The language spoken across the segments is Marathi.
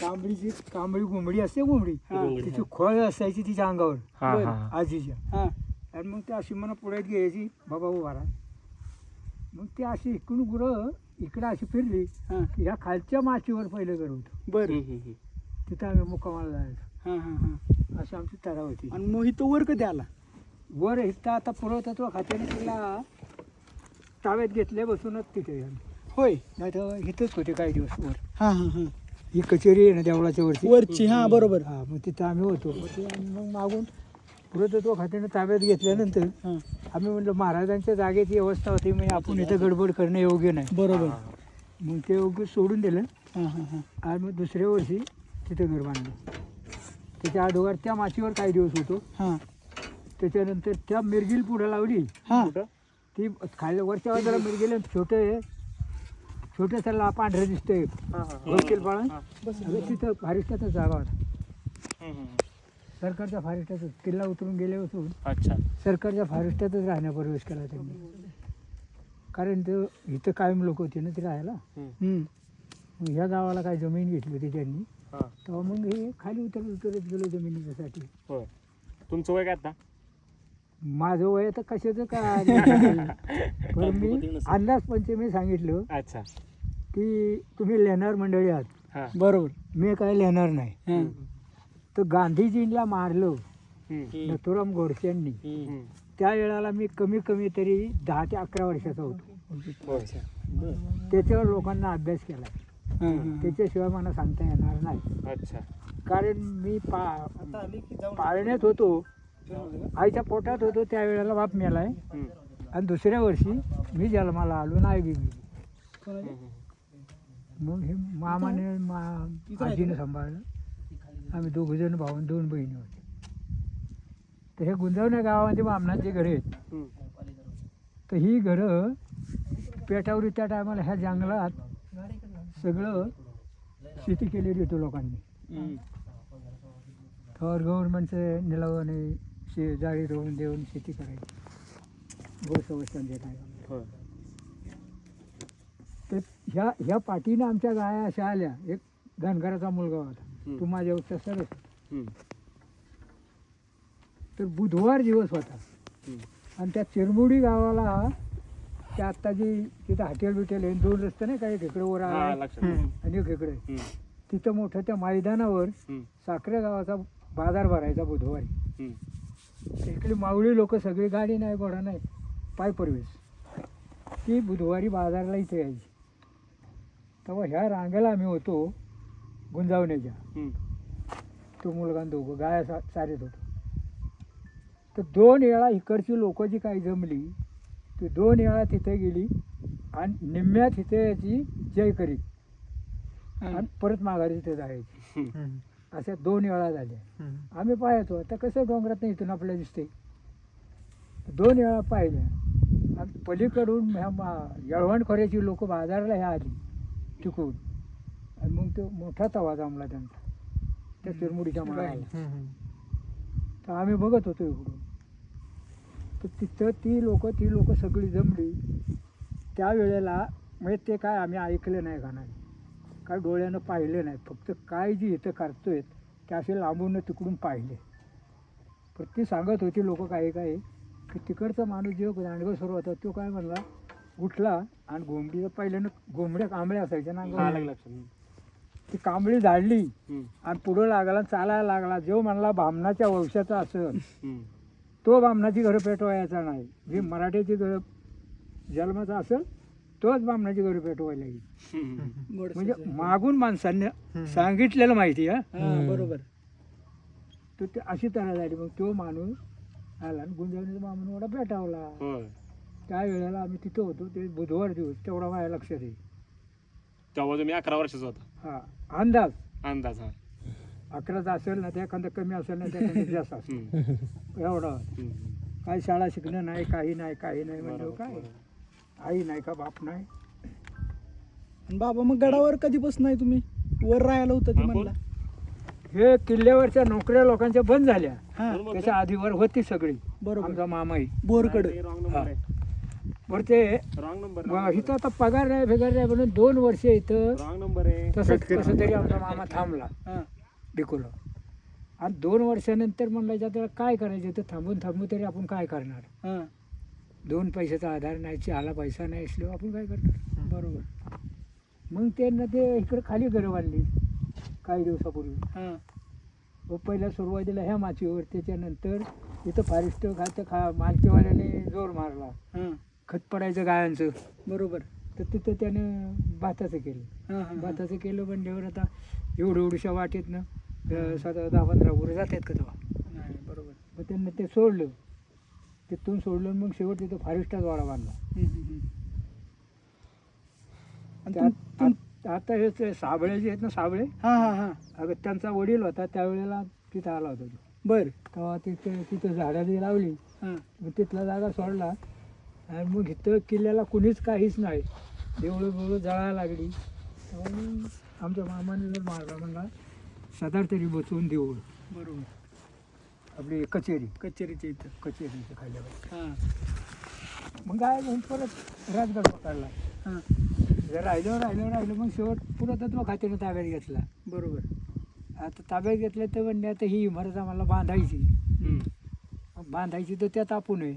कांबळी कोंबडी असते, कोंबडी तिची खोळ असायची तिच्या अंगावर आजीच्या. आणि मग ती अशी मला पुढे घ्यायची, बाबा उभा राहा. मग ती अशी इकडून गुरं इकडे अशी फिरली की ह्या खालच्या माचीवर पहिलं घर होतं. बरं. तिथं आम्ही मुक्कामाला जायचो. अशी आमची तरा होती. आणि मग इथं वर कधी आला? वर इथं आता पुरातत्व खात्याने तिला ताब्यात घेतले बसूनच तिथे. होय. नाही तर इथंच होते काही दिवस वर. हा हा हा. ही कचेरी आहे ना देवळाच्या वरची. वरची. हा बरोबर. हा, मग तिथं आम्ही होतो. मग मागून पुरातत्व खात्याने ताब्यात घेतल्यानंतर आम्ही म्हणलं महाराजांच्या जागेची व्यवस्था होती, म्हणजे आपण इथं गडबड करणं योग्य नाही. बरोबर. मग ते योग्य सोडून दिलं. हा. आणि मग दुसऱ्या वर्षी तिथे घर बांधलं. त्याच्या अगोदर त्या माचीवर काही दिवस होतो. त्याच्यानंतर त्या मिरगिल पुढे लावली. ती खाली वरच्या बाजूला मिरगिल छोटे त्याला पांढरे दिसतंय वकील पाळण. तिथं फारिस्टाचा जागा होता. सरकारच्या फारिस्टातच किल्ला उतरून गेले असून सरकारच्या फारिस्टातच राहण्या प्रवेश केला त्यांनी. कारण ते इथं कायम लोक होते ना ते राहायला. मग ह्या गावाला काय जमीन घेतली होती त्यांनी, तेव्हा मग हे खाली उतरत गेलो जमिनीसाठी. तुमचं वय काय आता? माझं वय तर कशाचं काय पण मी अंदाज पंचमी सांगितलं की तुम्ही लिहिणार मंडळी आहात. बरोबर. मी काय लिहिणार नाही. तर गांधीजींना मारलं नथुराम गोडसेंनी, त्या वेळेला मी कमी कमी तरी 10 ते 11 वर्षाचा होतो. त्याच्यावर लोकांना अभ्यास केला. त्याच्याशिवाय मला सांगता येणार नाही. कारण मी पाळण्यात होतो, आईच्या पोटात होतो त्यावेळेला बाप मेलाय. आणि दुसऱ्या वर्षी मी जन्माला आलो नाही गेली. मग हे मामाने आजीने सांभाळलं. आम्ही 2 जण भाऊ आणि 2 बहिणी होते. तर हे गुंजवण्या गावामध्ये बामणांची घरं आहेत. तर ही घरं पेटावरी त्या टायमाला ह्या जंगलात सगळं शेती केलेली होती लोकांनी. तर गव्हर्नमेंटचे निलावाने जाळी रोवून देऊन शेती करायची गोसंवर्धन देत आहे. तर ह्या पाठीनं आमच्या गाया अशा आल्या. एक धनगराचा मुलगा होता, तो माझ्यावरचा सरस. तर बुधवार दिवस होता आणि त्या चिरमुडी गावाला त्या आत्ता जी तिथं हॉटेल बिटेल आहे, 2 रस्ते नाही का, एक इकडे वर आणि एक इकडे. तिथं मोठं त्या मैदानावर साखरे गावाचा बाजार भरायचा बुधवारी. इकडे मावळी लोक सगळी, गाडी नाही घोडा नाही, पाय प्रवेश, ती बुधवारी बाजारला इथे यायची. तेव्हा ह्या रांगेला आम्ही होतो गुंजावण्याच्या. तो मुलगा 2 गाया चारीत होतो. तर 2 वेळा इकडची लोक जी काही जमली ती 2 वेळा तिथे गेली आणि निम्म्या तिथे याची जय करी आणि परत माघारी तिथे जायची. अशा 2 वेळा झाल्या. आम्ही पाहायचो. आता कसं डोंगरात नाही इथून आपल्याला दिसते. 2 वेळा पाहिल्या. आणि पलीकडून ह्या येळवणखोऱ्याची लोक बाजारला ह्या आली तिकडून. आणि मग तो मोठा तवा जमला त्यांचा त्या चिरमुडीच्या माळाला. तर आम्ही बघत होतो इकडून. तर तिथं ती लोक सगळी जमली. त्यावेळेला म्हणजे ते काय आम्ही ऐकलं नाही का नाही, काय डोळ्यानं पाहिले नाही. फक्त काय जी इथं करतोय ते असे लांबून तिकडून पाहिले. पण ती सांगत होती लोक काही की तिकडचा माणूस जेव्हा दांडगं सुरू होता तो काय म्हणला, उठला आणि घोंबडीचं पहिल्यानं घोंबड्या कांबळ्या असायच्या ना, ती कांबळी झाडली आणि पुढं लागला, चालायला लागला. जो म्हणला बामणाच्या वंशाचा असेल तो बामणाची घरं पेटवायचा नाही, जी मराठीची घरं जन्माचा असेल तोच बामणाची घरं पेटवायला येईल. म्हणजे मागून माणसांनी सांगितलेलं माहिती आहे. बरोबर. तर ते अशी तऱ्हा झाली. मग तो माणूस आला आणि गुंजवणीचा मामून एवढा पेटावला. त्यावेळेला आम्ही तिथं होतो. ते बुधवार दिवस तेवढा माझ्या लक्षात येईल. तेव्हा तुम्ही 11 वर्षाचा होता? हा, अंदाज 11चा असेल ना, त्या एखादं कमी असेल ना, त्या जास्त असेल एवढा. काय शाळा शिकणं नाही, काही नाही म्हणजे काय, आई नाही का बाप नाही. बाबा मग गडावर कधीपासून नाही तुम्ही वर राहायला होतं ते म्हणला? हे किल्ल्यावरच्या नोकऱ्या लोकांच्या बंद झाल्या. त्याच्या आधीवर होती सगळी. बरोबर. आमचा मामाही बोरकडे. बरं ते रॉंग नंबर इथं आता पगार नाही फेगार नाही म्हणून 2 वर्ष इथं रॉंग नंबर आहे. तसंच कसं तरी आमचा मामा थांबला हा डिकोला. आणि 2 वर्षानंतर म्हणलं त्याला काय करायचं तर थांबून तरी आपण काय करणार. हा 2 पैशाचा आधार नाही चहाला पैसा नाही असल्यावर आपण काय करणार. बरोबर. मग त्यांना ते इकडे खाली घरं बांधली काही दिवसापूर्वी. हा व पहिल्या सुरुवातीला ह्या माचीवर त्याच्यानंतर इथं फॉरेस्ट मालकीवाल्याने जोर मारला हा खत पडायचं गायांचं. बरोबर. तर तिथं त्यानं भाताचं केलं. हा हा भाताचं केलं म्हणल्यावर आता एवढ्याशा वाटेतनं 10-15 गुरं जातात का तेव्हा. नाही बरोबर. मग त्यांना ते सोडलं. तिथून सोडलं मग शेवट तिथं फॉरेस्टचाच वाडा बांधला. आणि त्यात आता हे ते साबळे जे आहेत ना साबळे हा हा हा अगं त्यांचा वडील होता त्यावेळेला तिथं आला होता तो. बर. तेव्हा तिथं झाडं जी लावली हा मग तिथला जागा सोडला आणि मग इथं किल्ल्याला कुणीच काहीच नाही. देवळं जळायला लागली तेव्हा मग आमच्या मामाने जर मारला म्हणला सदार तरी बसवून देऊळ बरोबर. आपली कचेरी कचेरीच्या इथं. कचेरीचं खाल्ल्यावर हा मग काय मग परत राजगड पकडला. हा जर राहिलं मग शेवट पुरातत्व खात्यानं ताब्यात घेतला. बरोबर. आता ताब्यात घेतलं तर म्हणजे आता ही इमारत आम्हाला बांधायची. बांधायची तर त्यात आपण आहे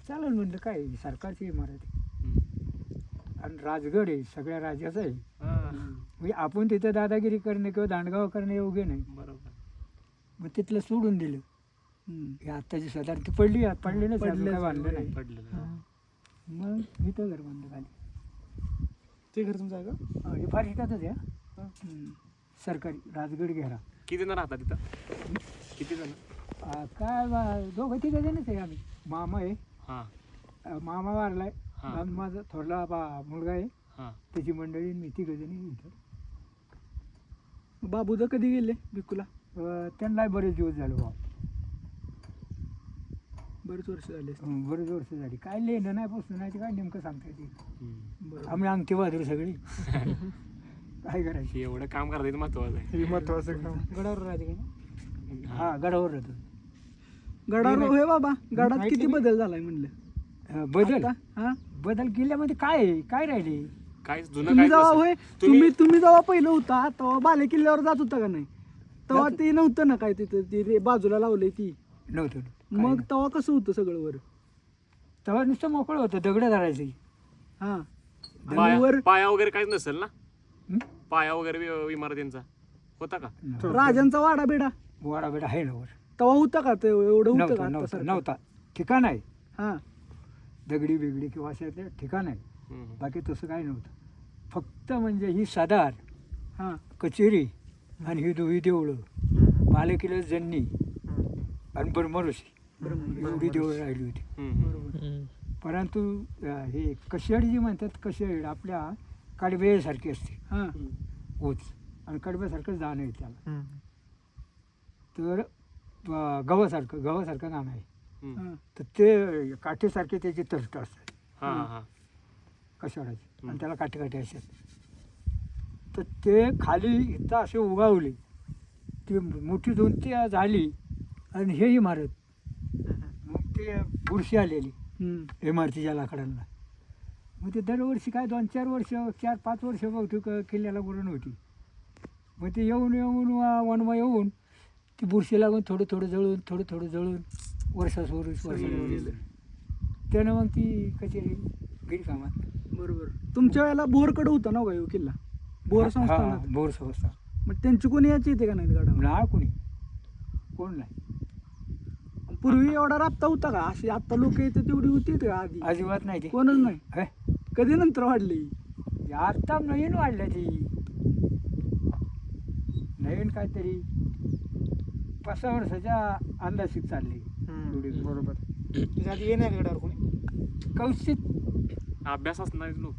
चालेल म्हणलं काय सरकारची इमारत आहे आणि राजगड आहे सगळ्या राज्याचं आहे. म्हणजे आपण तिथं दादागिरी करणे किंवा दांडगाव करणे योग्य नाही. बरोबर. मग तिथलं सोडून दिलं. हे आत्ताची सदार ती पडली ना काय बांधलं नाही. पडलेलं. मग इथं घर बांधलं खाली. ते घर तुमचं आहे का? हे फार शिकायचंच आहे सरकारी राजगड घेरा. किती जण राहतात तिथं? किती जण? काय 2-3 जणच आहे आम्ही. मामा आहे हा मामा वारलाय हा. आणि माझा थोरला मुलगा आहे हा त्याची मंडळी मी 3 जणी इथं. बाबूदा कधी गेले भिक्कूला? त्यांना बरेच दिवस झाले बा. बरेच वर्ष झाले. बरेच वर्ष झाली काय लेणं नाही पोचलं नाही ते काय नेमकं सांगता येते. बरोबर. आम्ही अंगठी बहादूर सगळी काय करायची. एवढं काम करायचं महत्वाचं आहे. महत्वाचं काम. गडावर राहते का हा गडावर राहतो. गडावर होय बाबा. गडात माहिती किती नाही. बदल झालाय म्हणलं बदल आता? हा बदल किल्ल्यामध्ये काय आहे? काय राहिले. काय जुनं तुम्ही काय जेव्हा नसेल. होय तुम्ही जेव्हा पहिलं होता तेव्हा बाले किल्ल्यावर जात होता का नाही? तेव्हा ते नव्हतं ना काय तिथं ती बाजूला लावलंय ती. नव्हतं मग तेव्हा कसं होतं सगळं वर? तेव्हा नुसतं मोकळं होतं दगड धरायची. हा पाया पाया वगैरे काहीच नसेल ना? हं? पाया वगैरे इमारतींचा होता का? राजांचा वाडा बेडा वाडा बेडा आहे ना वर. तेव्हा होता का ते एवढं होतं का नव्हता आता नव्हता सारखं? नव्हता ठिकाण आहे हा दगडी बिगडी किंवा अशा ते ठिकाण आहे. हम्म. बाकी तसं काही नव्हतं. फक्त म्हणजे ही सदार हा कचेरी आणि ही दोही देवळं बालेकिल्ला जन्नी आणि ब्रह्मऋषी एवढी देवळं राहिली होती. हम्म. परंतु हे कशेड जी म्हणतात कशेड आपल्या कडब्यासारखी असते हा होच आणि कडब्यासारखं जाणं आहे त्याला. तर गव्हासारखं नाम आहे. हम्म. हा तर ते काठीसारखे त्याची तष्ट असतात हा हा कशाडाची आणि त्याला काठी असतात. तर ते खाली इथं असे उगावले ती मोठी 2 झाली आणि हे इमारत मग ते बुरशी आलेली हम्म. इमारतीच्या लाकडांना. मग ते दरवर्षी काय 2-4 वर्ष 4-5 वर्ष बहुतेक किल्ल्याला गुरण होती. मग ते येऊन वनवा येऊन ती बुरशी लागून थोडं जळून वर्ष गेलं. त्यानं मग ती कचेरी गेली कामात. बरोबर. तुमच्या वेळेला बोरकडं होता ना का ह्यो किल्ला? बोर संस्थानात. बोर संस्था मग त्यांची कोणी याची येते का नाही गडावर? ना कोण नाही पूर्वी एवढा राबता होता का? अशी आता लोक येते तेवढी होती का आधी? अजिबात नाही ती. कोणच नाही. हे, कधी नंतर वाढली? आता नवीन वाढल्या ती नवीन काहीतरी 5-6 वर्षाच्या अंदाजित चालली. बरोबर. आधी येणार गडावर कोणी? कौशिक अभ्यास असणार लोक.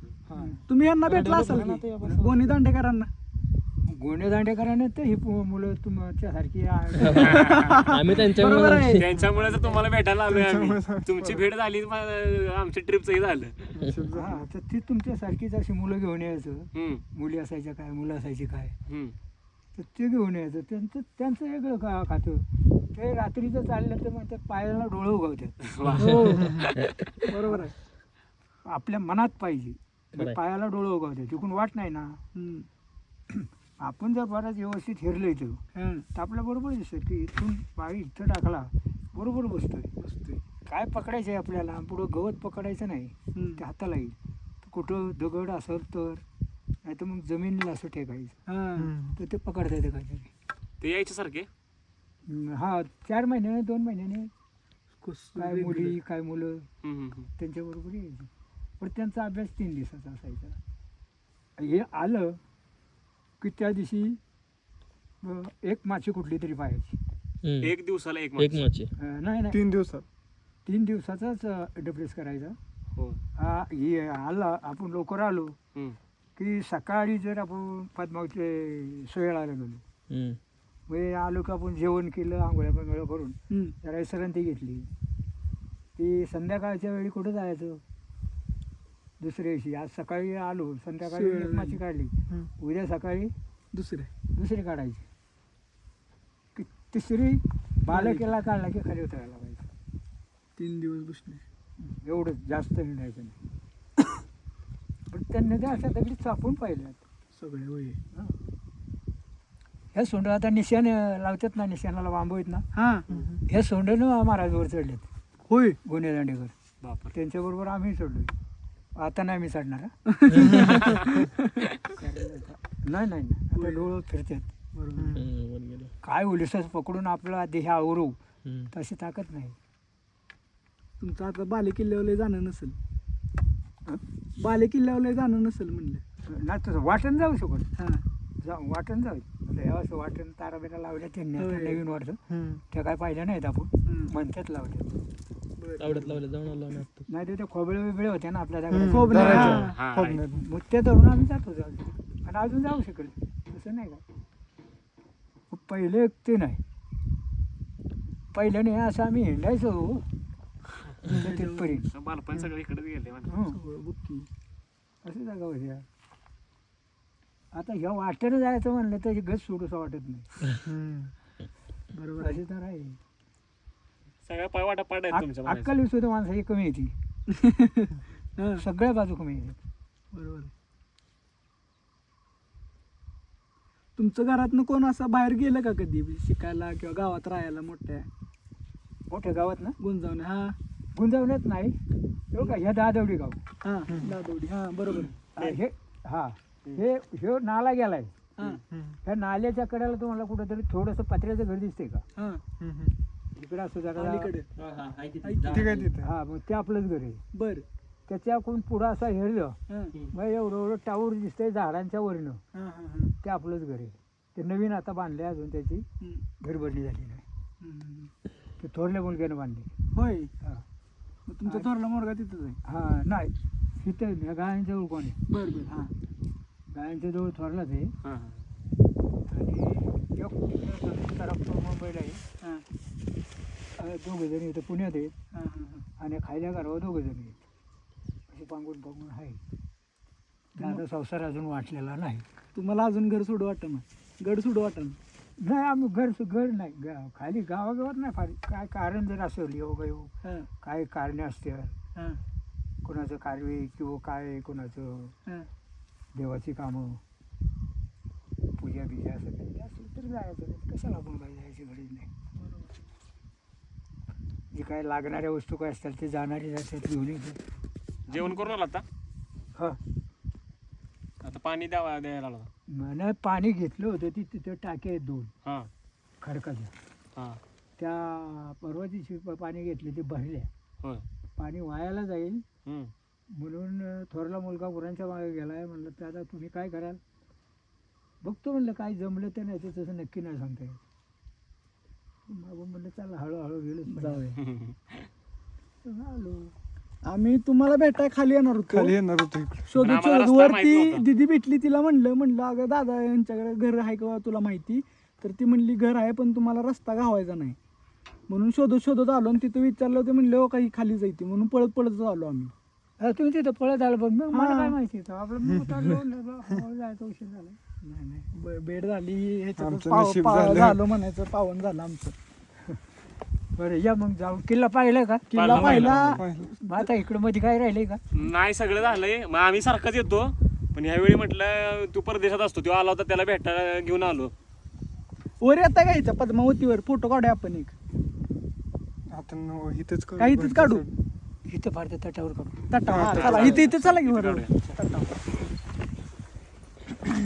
तुम्ही यांना भेटला असाल की गोनी दांडेकरांना? गोणे दांडेकरांना तर ही मुलं तुमच्यासारखी आम्ही बरोबर आहे. त्यांच्यामुळे तर तुम्हाला भेटायला आलोय आम्ही. तुमची भेट झाली आमच्या ट्रिपचंही झालं. हा तर ती तुमच्यासारखीच अशी मुलं घेऊन यायचं. हम्म. मुली असायच्या काय मुलं असायची काय हम्म. तर ते घेऊन यायचं. त्यांचं वेगळं खातं. ते रात्रीचं चाललं तर मग त्या पायाला डोळं उगवतात. वा. हो बरोबर आहे. आपल्या मनात पाहिजे. खरंय. पायाला डोळं उगवते तिकून वाट नाही ना. आपण जर बराच व्यवस्थित हेरलं इथं तर आपल्या बरोबर दिसतं की इथून पाय इथं टाकला बरोबर बसतोय. काय पकडायचं आहे आपल्याला, पुढं गवत पकडायचं नाही, ते हाताला येईल. कुठं दगड असेल तर, नाही तर मग जमिनीला असं टेकायचं तर ते पकडता येतं काहीतरी. ते यायचे सारखे. हा 4 महिन्याने 2 महिन्याने काय मुली काय मुलं त्यांच्याबरोबर यायची. पण त्यांचा अभ्यास 3 दिवसाचा असायचा. हे आलं की त्या दिवशी एक माशी कुठली तरी पाहायची. एक दिवसाला एक एक माची. नाही 3 दिवसात 3 दिवसाचाच डब्रेस करायचा. हो. हा हे आला आपण लवकर आलो की सकाळी जर आपण पद्मावतीच्या सोयळाला गेलो, मग आलो की आपण जेवण केलं, आंघोळ्या पांघोळ्या करून जरा विश्रांती घेतली की संध्याकाळच्या वेळी कुठं जायचं. दुसऱ्या दिवशी आज सकाळी आलो, संध्याकाळी एक माशी काढली, उद्या सकाळी दुसरी काढायची, की तिसरी बालकेला काढला की खाली उतरायला पाहिजे. 3 दिवस बसणे एवढं जास्त हिंडायचं नाही. पण त्यांनी ते अशा दगडी चापून पाहिल्यात सगळे होय. ह्या सोंड आता निशाण लावतात ना, निशाणाला बांबू आहेत ना, ह्या सोंडनं महाराजवर चढलेत. होय गुन्हे दांडेकर बापर. त्यांच्याबरोबर आम्ही चढलोय. आता नाही मी चढणार नाही आता डोळं फिरतात. बरोबर. काय उलिसच पकडून आपला देह आवरू तशी ताकद नाही. तुमचं आता बाले किल्ल्यावर जाणं नसेल, बाले किल्ल्यावर जाणं नसेल म्हणलं. ना तसं वाटण जाऊ शकत. हां वाटण जाऊ असं वाटण तारा बिरा लावल्या त्यांनी आता नवीन वाटतं त्या काय पाहिल्या नाहीत आपण म्हणतात लावल्या. आवडत लावले जाऊन आलो आम्ही आता. नाही तर ते खोबळे बिबळे होते ना आपल्या हा, मग ते धरून आम्ही जातो जाऊ आणि अजून जाऊ शकेल तसं नाही का. पहिले ते नाही, पहिल्याने असं आम्ही हिंडायचो तिथपर्यंत. बालपण सगळं इकडेच गेले म्हणा. अशी जागा होती. आता ह्या वाटेनं जायचं म्हणलं तर गज सोडूसं वाटत नाही. बरोबर अशी तर आहे. सगळ्या पाय वाटा पाड आहेत तुमच्या म्हणायचं. अक्कल सुद्धा माणसाची कमी येते. सगळ्या बाजू कमी येते. बरोबर. तुमचं घरातनं कोण असं बाहेर गेलं का कधी शिकायला किंवा गावात राहायला मोठ्या गावात ना गुंजावणे? गुंजवण्यात नाही का ह्या दादवडी गाव. दादोडी. बरोबर. हे नाला गेलाय. ह्या नाल्याच्या कडेला तुम्हाला कुठेतरी थोडंसं पत्र्याचं घर दिसतंय का? इकडे असं जरा हा मग ते आपलंच घर आहे. बर. त्याच्याकडून पुढं असं हेरलं मग एवढं टावर दिसतंय झाडांच्या वरनं, ते आपलंच घर आहे. ते नवीन आता बांधले, अजून त्याची घरभरणी झाली नाही. ते थोरल्या मुलग्यानं बांधले. होय. तुमचा थोरला मुलगा तिथंच आहे? हा नाही तिथं गायांजवळ कोण आहे. बरं. गायांच्या जवळ थोरलाच आहे. आणि मुंबईला आहे. दोघं जण इथं पुण्यात आहेत आणि खायला घरावर दोघं जण आहेत. असे पांगून आहे. माझा संसार अजून वाटलेला नाही. तुम्हाला अजून घर सोडू वाटत गड सोडू वाटत नाही. आम्ही घर नाही खाली गावागावात नाही फार. काय कारण जर असेल योग काय कारणे असतात, कोणाचं कार्य किंवा काय कोणाचं देवाची कामं पूजा बिजा असं काही असलं तर जायचं. कशाला आपण काय जायची गरज नाही. जे काय लागणाऱ्या वस्तू काय असतात ते जाणारे असतात घेऊन येतात. जेवण करून आला आता. हा आता पाणी द्यायला आला. मला पाणी घेतलं होतं तिथं टाके आहेत 2 खडकाच्या. त्या परवा दिवशी पाणी घेतले ते भरल्या. पाणी वायाला जाईल म्हणून थोरला मुलगा गुरांच्या मागे गेलाय. म्हणलं तर आता तुम्ही काय कराल बघतो. म्हणलं काय जमलं तर नाही तर तसं नक्की नाही सांगता येत. म्हणलं चला हळूहळू गेलो जाऊया. आलो. आम्ही तुम्हाला भेटाय खाली येणार होतो. शोधत वरती दिदी भेटली. तिला म्हणलं अगं दादा यांच्याकडे घर आहे का तुला माहिती? तर ती म्हणली घर आहे पण तुम्हाला रस्ता गावायचा नाही. म्हणून शोधत आलो आणि तिथं विचारलं होतं. म्हणलं हो काही खाली जायची म्हणून पळत आलो आम्ही. तुम्ही तिथं पळत आलं पण मग मला काय माहिती आपलं जायचं उशीर झाला. नाही भेट झाली ह्याच्यात झालं म्हणायचं. पावन झालं आमचं. बरं या मग जाऊ किल्ला पाहिलाय का? किल्ला पाहिला. मग आता इकडं मध्ये काय राहिलंय का? नाही सगळं झालंय मग आम्ही सारखाच येतो पण ह्यावेळी म्हटलं तू परदेशात असतो तो आला होता त्याला भेटायला घेऊन आलो. वर येता का इथं पद्मावतीवर फोटो काढूया आपण एक. काही इथेच काढू इथं भारतात तटावर काढू. तटा चला इथे चला की बरोबर काढूया. तटावर.